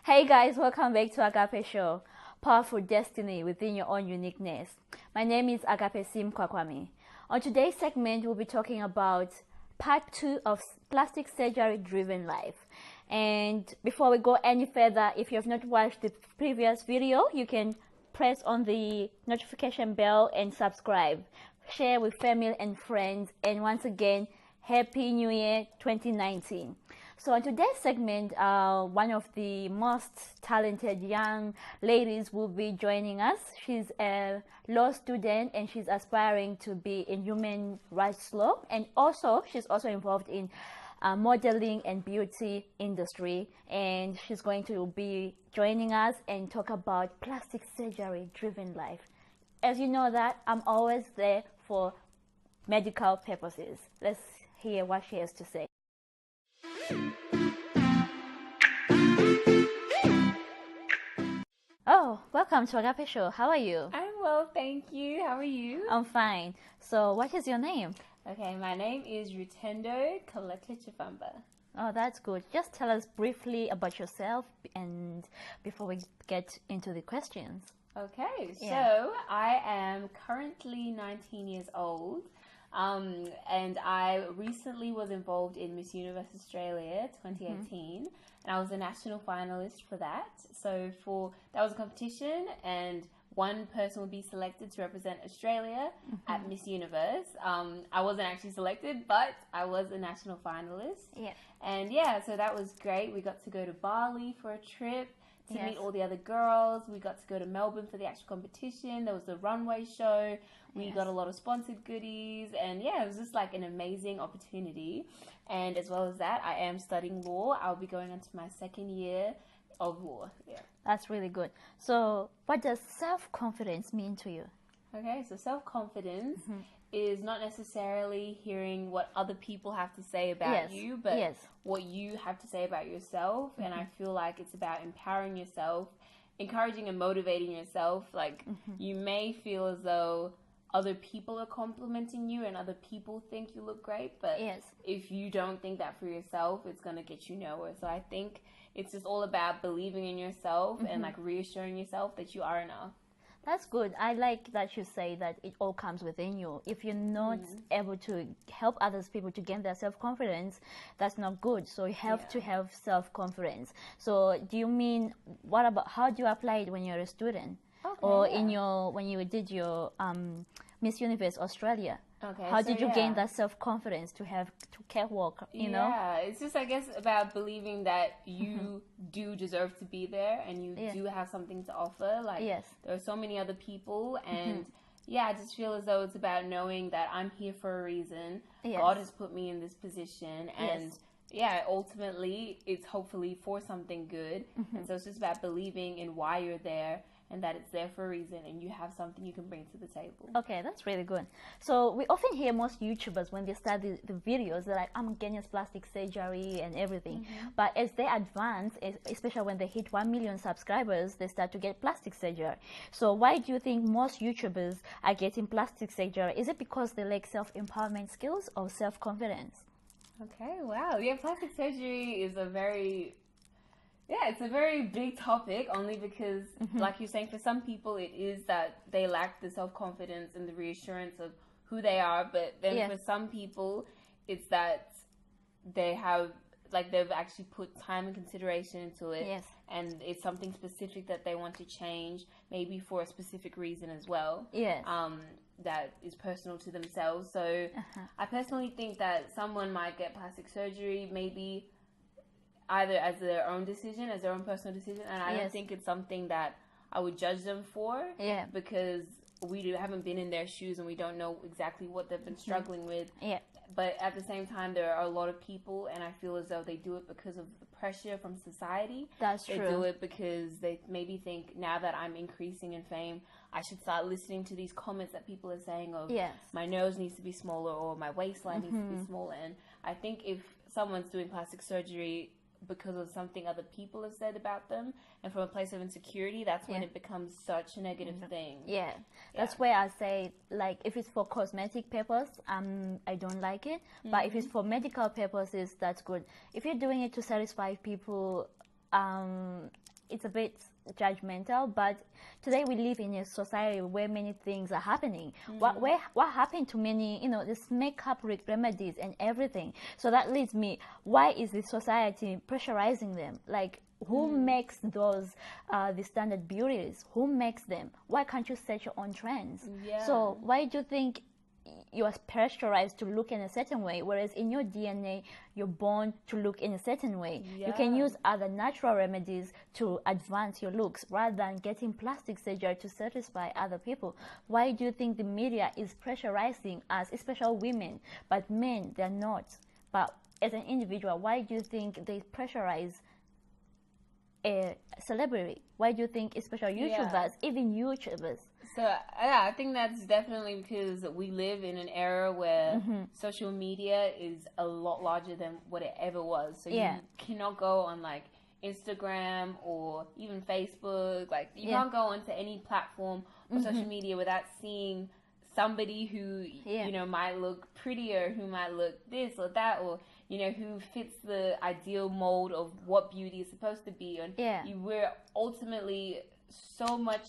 Hey guys, welcome back to Agape Show, Powerful Destiny Within Your Own Uniqueness. My name is Agape Sim Kwakwami. On today's segment, we'll be talking about part 2 of Plastic Surgery Driven Life. And before we go any further, if you have not watched the previous video, you can press on the notification bell and subscribe. Share with family and friends. And once again, Happy New Year 2019. So in today's segment, one of the most talented young ladies will be joining us. She's a law student and she's aspiring to be in human rights law, and also she's also involved in modeling and beauty industry, and she's going to be joining us and talk about plastic surgery driven life. As you know that I'm always there for medical purposes. Let's hear what she has to say. Oh, welcome to Agape Show. How are you? I'm well, thank you. How are you? I'm fine. So, what is your name? Okay, my name is Rutendo Coletta Chifamba. Oh, that's good. Just tell us briefly about yourself and before we get into the questions. Okay, Yeah. so I am currently 19 years old. And I recently was involved in Miss Universe Australia 2018, and I was a national finalist for that. So that was a competition, and one person would be selected to represent Australia at Miss Universe. I wasn't actually selected, but I was a national finalist. Yeah. And yeah, so that was great. We got to go to Bali for a trip to meet all the other girls. We got to go to Melbourne for the actual competition. There was the runway show. We got a lot of sponsored goodies, and yeah, it was just like an amazing opportunity. And as well as that, I am studying law. I'll be going into my second year of law. Yeah. That's really good. So, what does self-confidence mean to you? Okay, so self-confidence is not necessarily hearing what other people have to say about you, but what you have to say about yourself. And I feel like it's about empowering yourself, encouraging and motivating yourself. Like, you may feel as though other people are complimenting you and other people think you look great, but if you don't think that for yourself, it's going to get you nowhere. So I think it's just all about believing in yourself and like reassuring yourself that you are enough. That's good. I like that you say that it all comes within you. If you're not able to help others people to gain their self-confidence, that's not good. So you have to have self-confidence. So do you mean, how do you apply it when you're a student? Or when you did your Miss Universe Australia? Okay, how did you gain that self-confidence to catwalk, you know? Yeah, it's just, I guess, about believing that you do deserve to be there and you do have something to offer. Like, there are so many other people, and I just feel as though it's about knowing that I'm here for a reason. God has put me in this position, and ultimately, it's hopefully for something good. And so it's just about believing in why you're there, and that it's there for a reason, and you have something you can bring to the table. Okay, that's really good. So we often hear most YouTubers, when they start the videos, they're like, I'm against plastic surgery and everything. But as they advance, especially when they hit 1 million subscribers, they start to get plastic surgery. So why do you think most YouTubers are getting plastic surgery? Is it because they lack self-empowerment skills or self-confidence? Okay, wow. Yeah, plastic surgery is it's a very big topic, only because, like you're saying, for some people it is that they lack the self-confidence and the reassurance of who they are, but then for some people it's that they've actually put time and consideration into it, and it's something specific that they want to change, maybe for a specific reason as well, that is personal to themselves. So I personally think that someone might get plastic surgery maybe either as their own decision, as their own personal decision, and I don't think it's something that I would judge them for, because we haven't been in their shoes and we don't know exactly what they've been struggling with. But at the same time, there are a lot of people, and I feel as though they do it because of the pressure from society. That's true. They do it because they maybe think, now that I'm increasing in fame, I should start listening to these comments that people are saying of my nose needs to be smaller or my waistline needs to be smaller. And I think if someone's doing plastic surgery because of something other people have said about them, and from a place of insecurity, that's when it becomes such a negative thing. That's where I say, like, if it's for cosmetic purpose, I don't like it, but if it's for medical purposes, that's good. If you're doing it to satisfy people, it's a bit judgmental, but today we live in a society where many things are happening. What happened to many, this makeup remedies and everything? So that leads me, why is the society pressurizing them? Like, who makes those the standard beauties? Who makes them? Why can't you set your own trends? So why do you think you are pressurized to look in a certain way, whereas in your DNA you're born to look in a certain way? You can use other natural remedies to advance your looks rather than getting plastic surgery to satisfy other people. Why do you think the media is pressurizing us, especially women, but men, they're not? But as an individual, why do you think they pressurize a celebrity? Why do you think, especially YouTubers, even YouTubers? So yeah, I think that's definitely because we live in an era where social media is a lot larger than what it ever was. So you cannot go on like Instagram or even Facebook. Like you can't go onto any platform or social media without seeing somebody who might look prettier, who might look this or that, or who fits the ideal mold of what beauty is supposed to be. And we're ultimately so much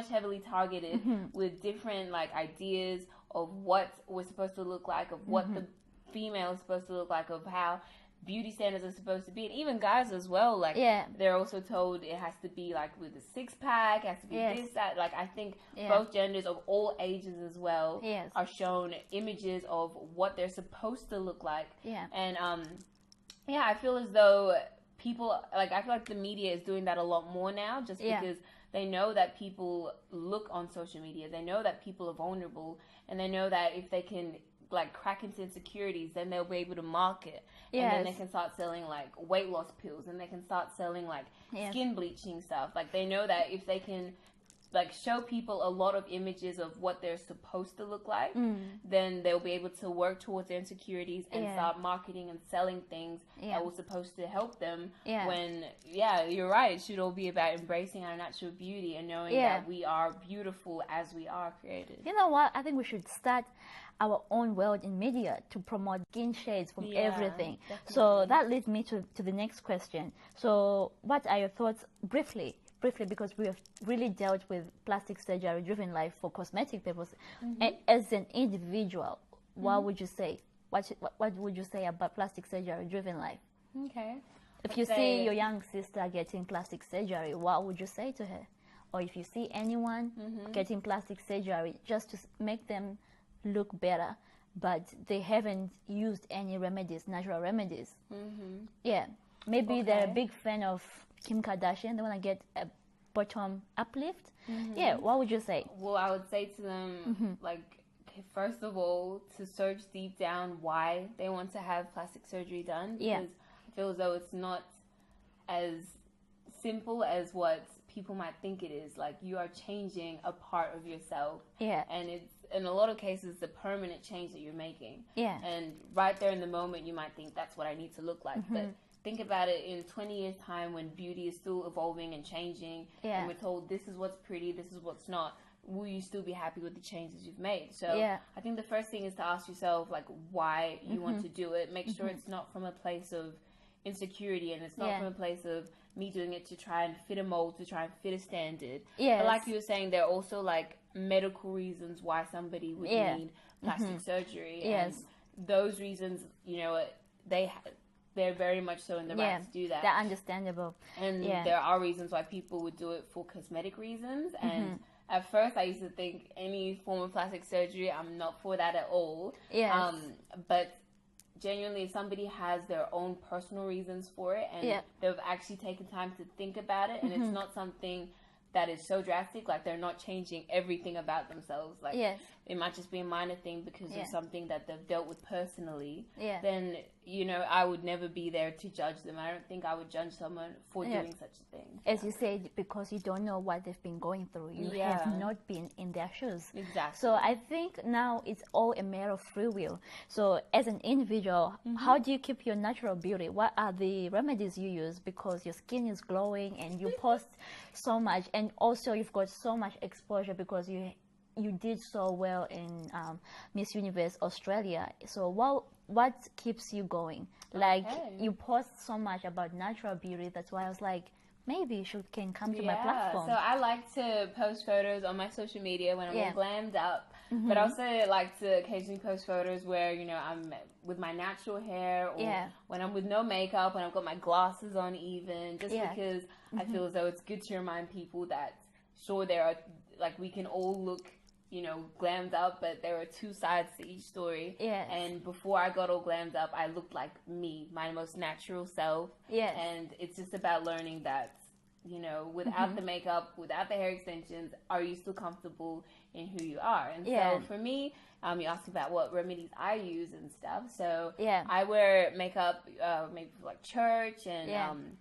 heavily targeted with different like ideas of what we're supposed to look like, of what the female is supposed to look like, of how beauty standards are supposed to be, and even guys as well. Like they're also told it has to be like with a six-pack, it has to be this, that. Like I think both genders of all ages as well are shown images of what they're supposed to look like. And I feel as though people, like, I feel like the media is doing that a lot more now, just because they know that people look on social media, they know that people are vulnerable, and they know that if they can like crack into insecurities, then they'll be able to market, and then they can start selling like weight loss pills, and they can start selling like skin bleaching stuff. Like they know that if they can like show people a lot of images of what they're supposed to look like, then they'll be able to work towards their insecurities and start marketing and selling things that were supposed to help them. When you're right, it should all be about embracing our natural beauty and knowing that we are beautiful as we are created. You know what? I think we should start our own world in media to promote skin shades from everything. Definitely. So that leads me to the next question. So what are your thoughts, briefly, because we have really dealt with plastic surgery driven life for cosmetic purposes. As an individual, what would you say? What would you say about plastic surgery driven life? Okay. If you see your young sister getting plastic surgery, what would you say to her? Or if you see anyone getting plastic surgery just to make them look better, but they haven't used any remedies, natural remedies. Maybe they're a big fan of Kim Kardashian, they want to get a bottom uplift. What would you say? Well, I would say to them, like, first of all, to search deep down why they want to have plastic surgery done, because I feel as though it's not as simple as what people might think it is. Like, you are changing a part of yourself, and it's in a lot of cases the permanent change that you're making. And right there in the moment you might think that's what I need to look like, but think about it in 20 years time when beauty is still evolving and changing, and we're told this is what's pretty, this is what's not. Will you still be happy with the changes you've made? So I think the first thing is to ask yourself like why you want to do it. Make sure it's not from a place of insecurity, and it's not from a place of me doing it to try and fit a mold, to try and fit a standard. But like you were saying, there are also like medical reasons why somebody would need plastic surgery, and those reasons, they're very much so in the right to do that. They're understandable. And there are reasons why people would do it for cosmetic reasons. And at first I used to think any form of plastic surgery, I'm not for that at all. But genuinely, if somebody has their own personal reasons for it, and they've actually taken time to think about it, and it's not something that is so drastic, like they're not changing everything about themselves, like it might just be a minor thing because of something that they've dealt with personally, then I would never be there to judge them. I don't think I would judge someone for doing such a thing. As you said, because you don't know what they've been going through, you have not been in their shoes. Exactly. So I think now it's all a matter of free will. So as an individual, how do you keep your natural beauty? What are the remedies you use? Because your skin is glowing and you post so much, and also you've got so much exposure because you did so well in Miss Universe Australia. So what keeps you going? Like you post so much about natural beauty. That's why I was like, maybe you should can come to my platform. So I like to post photos on my social media when I'm all glammed up, but I also like to occasionally post photos where, you know, I'm with my natural hair, or when I'm with no makeup, when I've got my glasses on even, just because I feel as though it's good to remind people that, sure, there are, like, we can all look, you know, glammed up, but there are two sides to each story. Yes. And before I got all glammed up, I looked like me, my most natural self. Yes. And it's just about learning that, you know, without the makeup, without the hair extensions, are you still comfortable in who you are? And so for me, you asked about what remedies I use and stuff. So I wear makeup maybe for like church and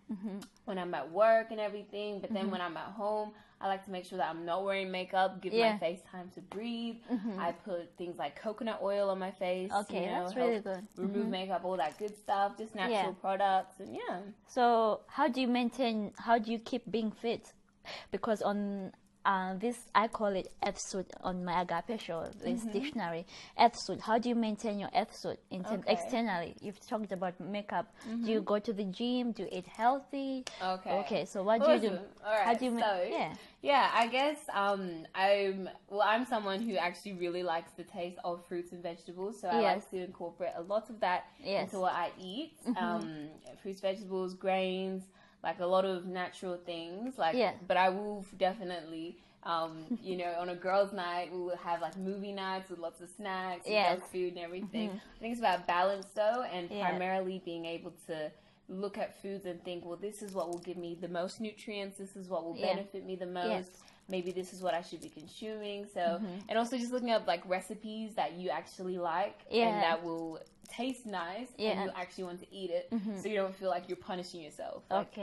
when I'm at work and everything. But then when I'm at home, I like to make sure that I'm not wearing makeup, give my face time to breathe. I put things like coconut oil on my face. Okay, you know, that's really good. Remove makeup, all that good stuff, just natural products, and So how do you keep being fit? Because on this, I call it F-suit on my Agape show, this dictionary. F-suit, how do you maintain your F-suit externally? You've talked about makeup. Do you go to the gym? Do you eat healthy? Okay, so what do you do? All right, how do you I guess I'm someone who actually really likes the taste of fruits and vegetables, so I like to incorporate a lot of that into what I eat. Fruits, vegetables, grains, like a lot of natural things, but I will definitely, you know, on a girls' night, we will have like movie nights with lots of snacks, and food and everything. I think it's about balance though, and primarily being able to look at foods and think, well, this is what will give me the most nutrients, this is what will benefit me the most, maybe this is what I should be consuming. So, and also just looking up like recipes that you actually like and that will taste nice and you actually want to eat it, so you don't feel like you're punishing yourself. Like,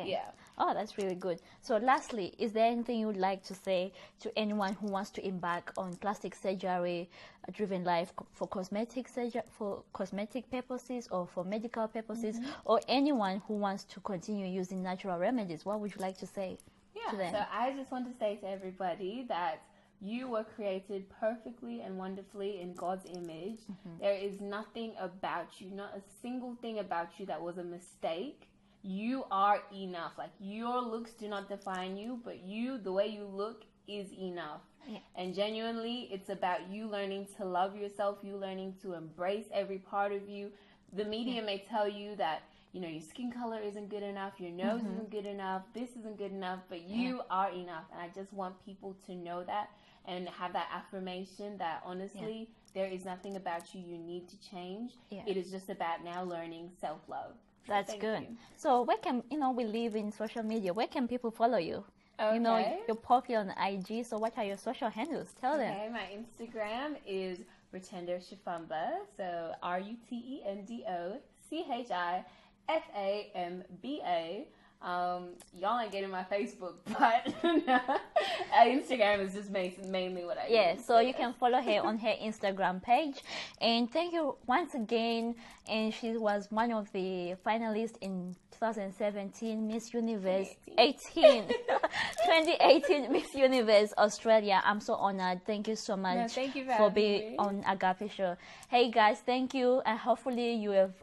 Oh, that's really good. So lastly, is there anything you would like to say to anyone who wants to embark on plastic surgery driven life for cosmetic purposes or for medical purposes, or anyone who wants to continue using natural remedies? What would you like to say to them? So I just want to say to everybody that you were created perfectly and wonderfully in God's image. There is nothing about you, not a single thing about you that was a mistake. You are enough. Like, your looks do not define you, but you, the way you look, is enough. And genuinely, it's about you learning to love yourself, you learning to embrace every part of you. The media may tell you that, you know, your skin color isn't good enough, your nose isn't good enough, this isn't good enough, but you are enough. And I just want people to know that and have that affirmation that honestly, there is nothing about you you need to change. It is just about now learning self-love. That's good. So where can, you know, we live in social media, where can people follow you? You know, you're popular on IG, so what are your social handles? Tell them. Okay, my Instagram is Rutendo Chifamba, so RUTENDO CHIFAMBA. Y'all ain't getting my Facebook, but Instagram is just mainly what I use. So you can follow her on her Instagram page. And thank you once again. And she was one of the finalists in 2017 Miss Universe 2018 Miss Universe Australia. I'm so honored. Thank you so much for being on Agape Show. Hey guys, thank you, and hopefully you have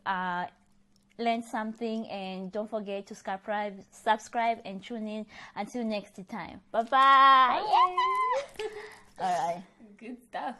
learned something, and don't forget to subscribe and tune in. Until next time. Bye-bye. Bye. All right. Good stuff.